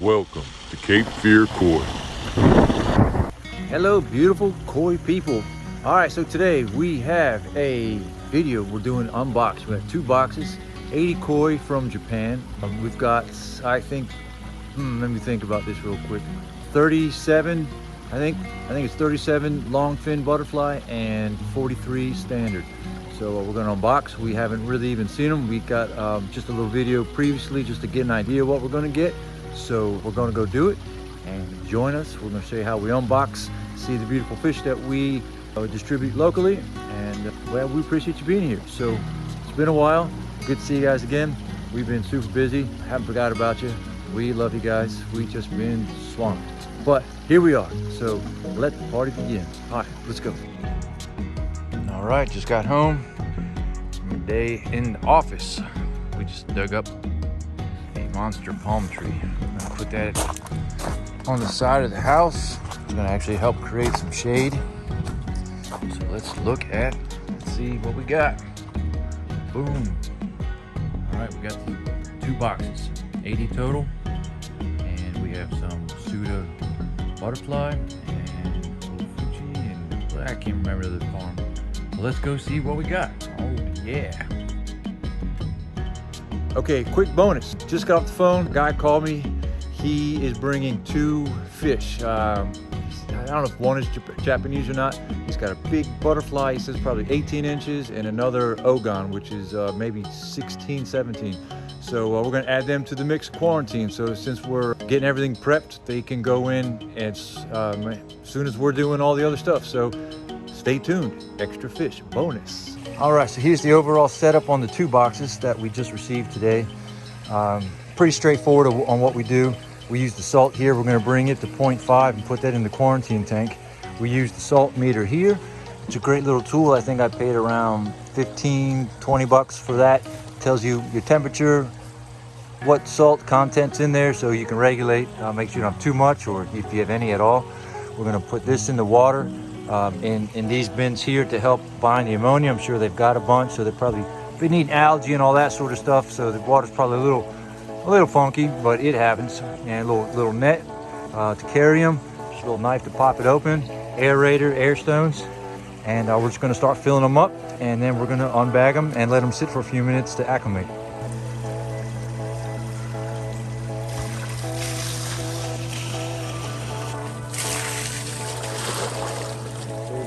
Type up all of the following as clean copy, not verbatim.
Welcome to Cape Fear Koi. Hello, beautiful koi people. All right, so today we have a video. We're doing unboxing. We have 2 boxes, 80 koi from Japan. We've got, I think, let me think about this real quick. 37, I think it's 37 long fin butterfly and 43 standard. So we're going to unbox. We haven't really even seen them. We got just a little video previously just to get an idea of what we're going to get. So we're going to go do it and join us. We're going to show you how we unbox, see the beautiful fish that we distribute locally, and well, we appreciate you being here. So it's been a while. Good to see you guys again. We've been super busy. Haven't forgot about you. We love you guys. We just been swamped. But here we are. So let the party begin. All right, let's go. All right, just got home. Day in the office. We just dug up a monster palm tree. I'm gonna put that on the side of the house. It's gonna actually help create some shade. So let's see what we got. Boom. All right, we got 2 boxes, 80 total. And we have some Suda butterfly and Fuji and I can't remember the farm. Let's go see what we got. Oh yeah. Okay, quick bonus. Just got off the phone. Guy called me. He is bringing 2 fish. I don't know if one is Japanese or not. He's got a big butterfly. He says probably 18 inches and another Ogon, which is maybe 16, 17. So we're going to add them to the mixed quarantine. So since we're getting everything prepped, they can go in as soon as we're doing all the other stuff. So stay tuned. Extra fish bonus. All right, so here's the overall setup on the 2 boxes that we just received today. Pretty straightforward on what we do. We use the salt here. We're going to bring it to 0.5 and put that in the quarantine tank. We use the salt meter here. It's a great little tool. I think I paid around 15, 20 bucks for that. It tells you your temperature, what salt content's in there, so you can regulate, make sure you don't have too much or if you have any at all. We're going to put this in the water in these bins here to help bind the ammonia. I'm sure they've got a bunch, so they're probably been eating algae and all that sort of stuff, so the water's probably a little funky, but it happens. And a little net to carry them, just a little knife to pop it open, aerator, air stones, and we're just going to start filling them up, and then we're going to unbag them and let them sit for a few minutes to acclimate.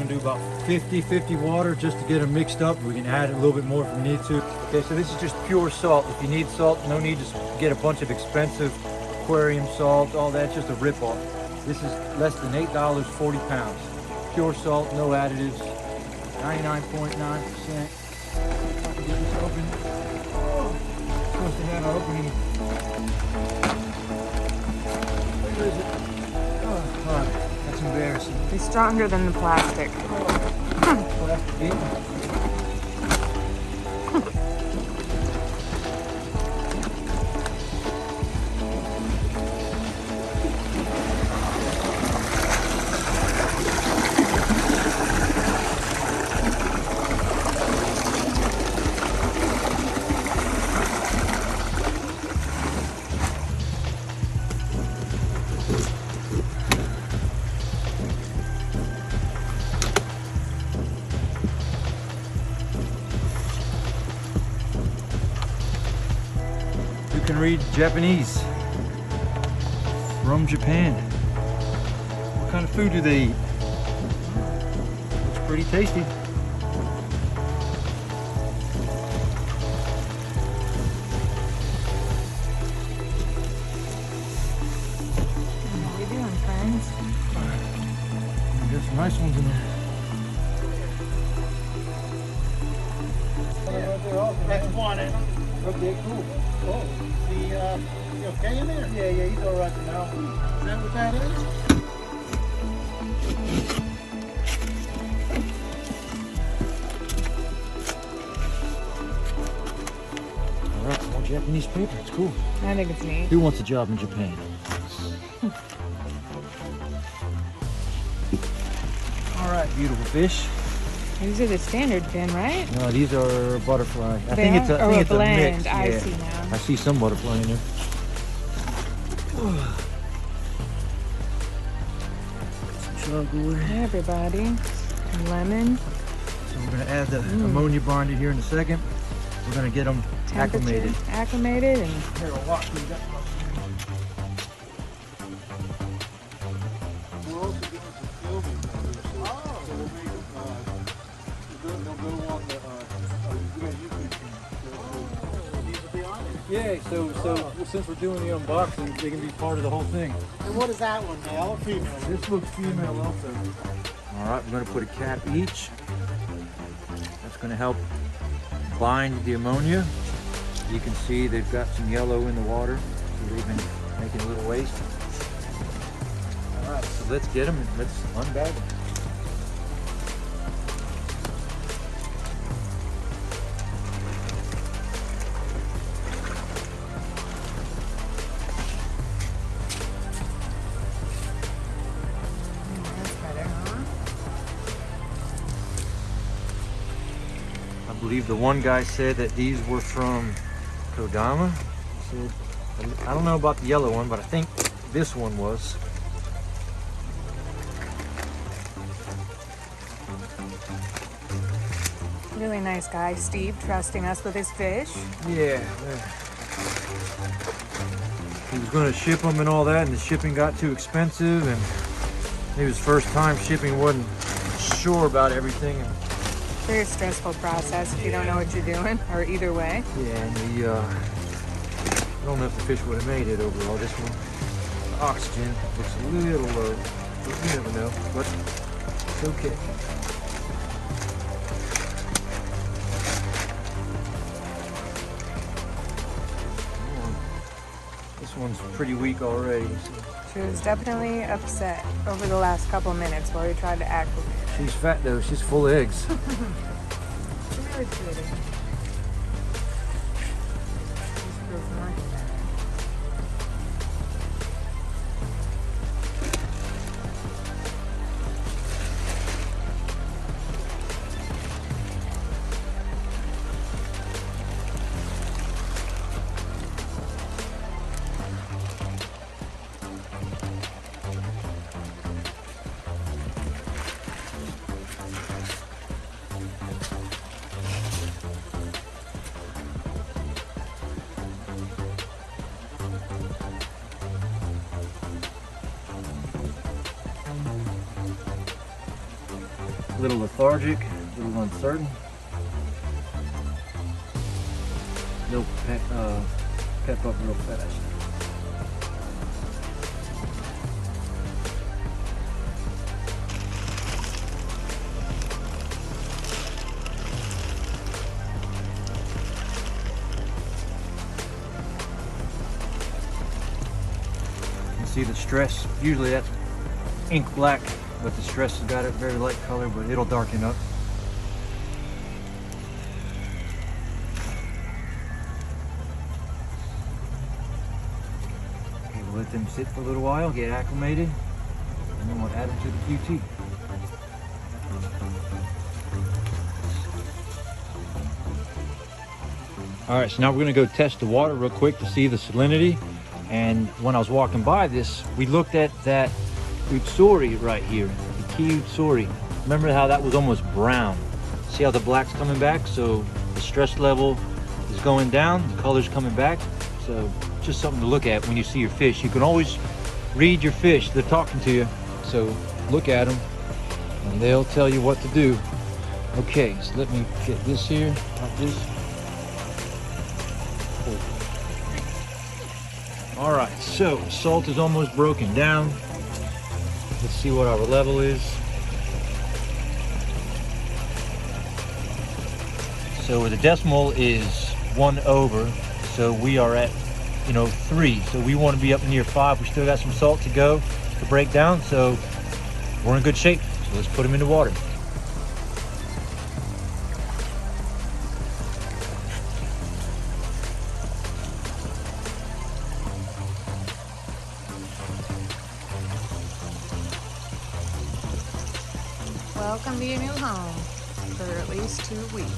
Do about 50 water just to get them mixed up. We can add a little bit more if we need to. Okay, so this is just pure salt. If you need salt, no need to get a bunch of expensive aquarium salt, all that, just a rip-off. This is less than $8, 40 pounds. Pure salt, no additives, 99.9%. Get this open. Oh, supposed to have our opening. Where is it? Oh, all right. That's embarrassing. It's stronger than the plastic. You can read Japanese from Japan. What kind of food do they eat? Looks pretty tasty. How we doing, friends? There's some nice ones in there. That's one. Okay, cool. Oh, you okay in there? Yeah, he's all right for now. Is that what that is? All right, more Japanese paper. It's cool. I think it's neat. Who wants a job in Japan? All right, beautiful fish. These are the standard fin, right? No, these are butterfly. I They think it's are? a, I think Oh, it's a blend. mix. I Yeah. see now. I see some butterfly in there. Chargoy. Hey everybody. Lemon. So we're gonna add the ammonia binder here in a second. We're gonna get them Temperature acclimated and Here, I'll walk through that. We're also doing some filming down there, so we'll make they'll go on the YouTube channel. These will be on it. Yeah, so since we're doing the unboxing, they can be part of the whole thing. And what is that one, male or female? This looks female also. All right, we're gonna put a cap each. That's gonna help bind the ammonia. You can see they've got some yellow in the water, so they've been making a little waste. All right, so let's get them and let's unbag them. that's better, huh? I believe the one guy said that these were from Kodama. He said, I don't know about the yellow one, but I think this one was. Really nice guy, Steve, trusting us with his fish. Yeah. He was going to ship them and all that, and the shipping got too expensive, and it was first time shipping, wasn't sure about everything. And Very stressful process if you don't know what you're doing, or either way. yeah, and I don't know if the fish would have made it overall. This one, the oxygen looks a little low, but you never know, but it's okay. This one's pretty weak already. So. She was definitely upset over the last couple minutes while we tried to acclimate her. She's fat though, she's full of eggs. She's really pretty. She's proof much better. A little lethargic, a little uncertain. They'll pep up real fast. You can see the stress. Usually that's ink black, but the stress has got a very light color, but it'll darken up. Okay, we'll let them sit for a little while, get acclimated, and then we'll add them to the QT. All right, so now we're gonna go test the water real quick to see the salinity. And when I was walking by this, we looked at that Utsuri right here, the key Utsuri. Remember how that was almost brown? See how the black's coming back? So the stress level is going down, the color's coming back. So just something to look at when you see your fish. You can always read your fish, they're talking to you. So look at them and they'll tell you what to do. Okay, so let me get this here, like this. All right, so salt is almost broken down. Let's see what our level is. So the decimal is 1 over, so we are at 3. So we want to be up near 5. We still got some salt to go to break down, so we're in good shape. So let's put them in the water. Welcome to your new home for at least 2 weeks.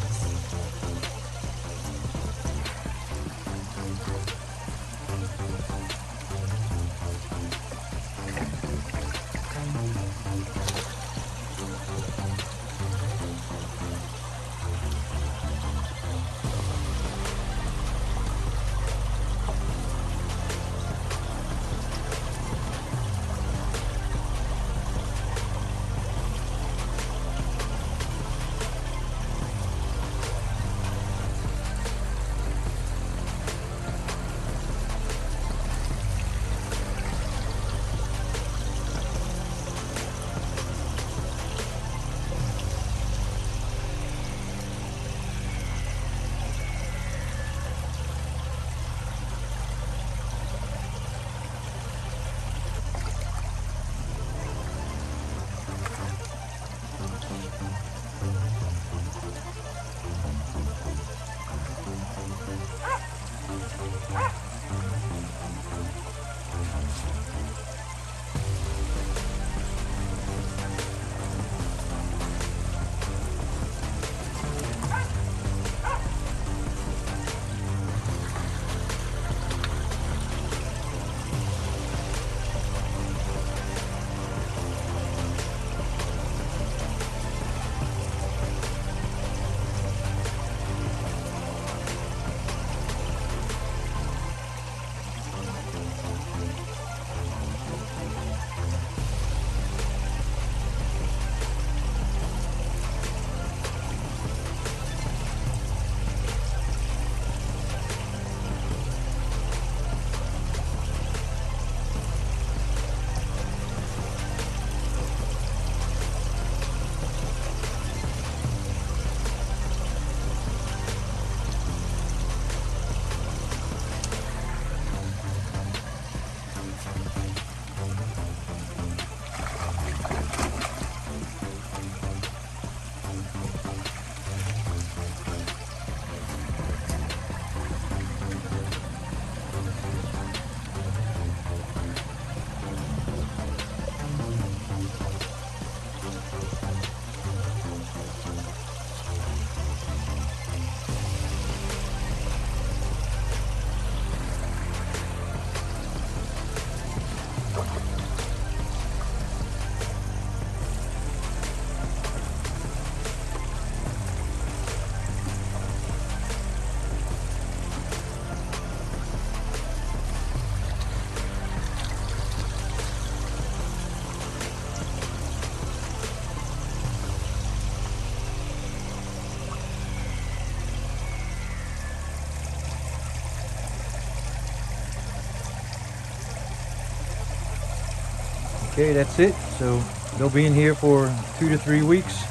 Okay, that's it. So they'll be in here for 2 to 3 weeks.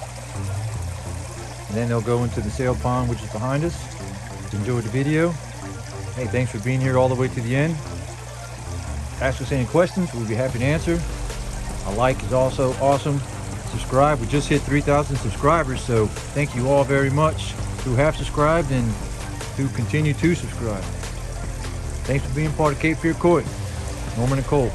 And then they'll go into the sail pond, which is behind us. Enjoy the video. Hey, thanks for being here all the way to the end. Ask us any questions, we'll be happy to answer. A like is also awesome. Subscribe, we just hit 3,000 subscribers, so thank you all very much who have subscribed and who continue to subscribe. Thanks for being part of Cape Fear Koi. Norman and Cole.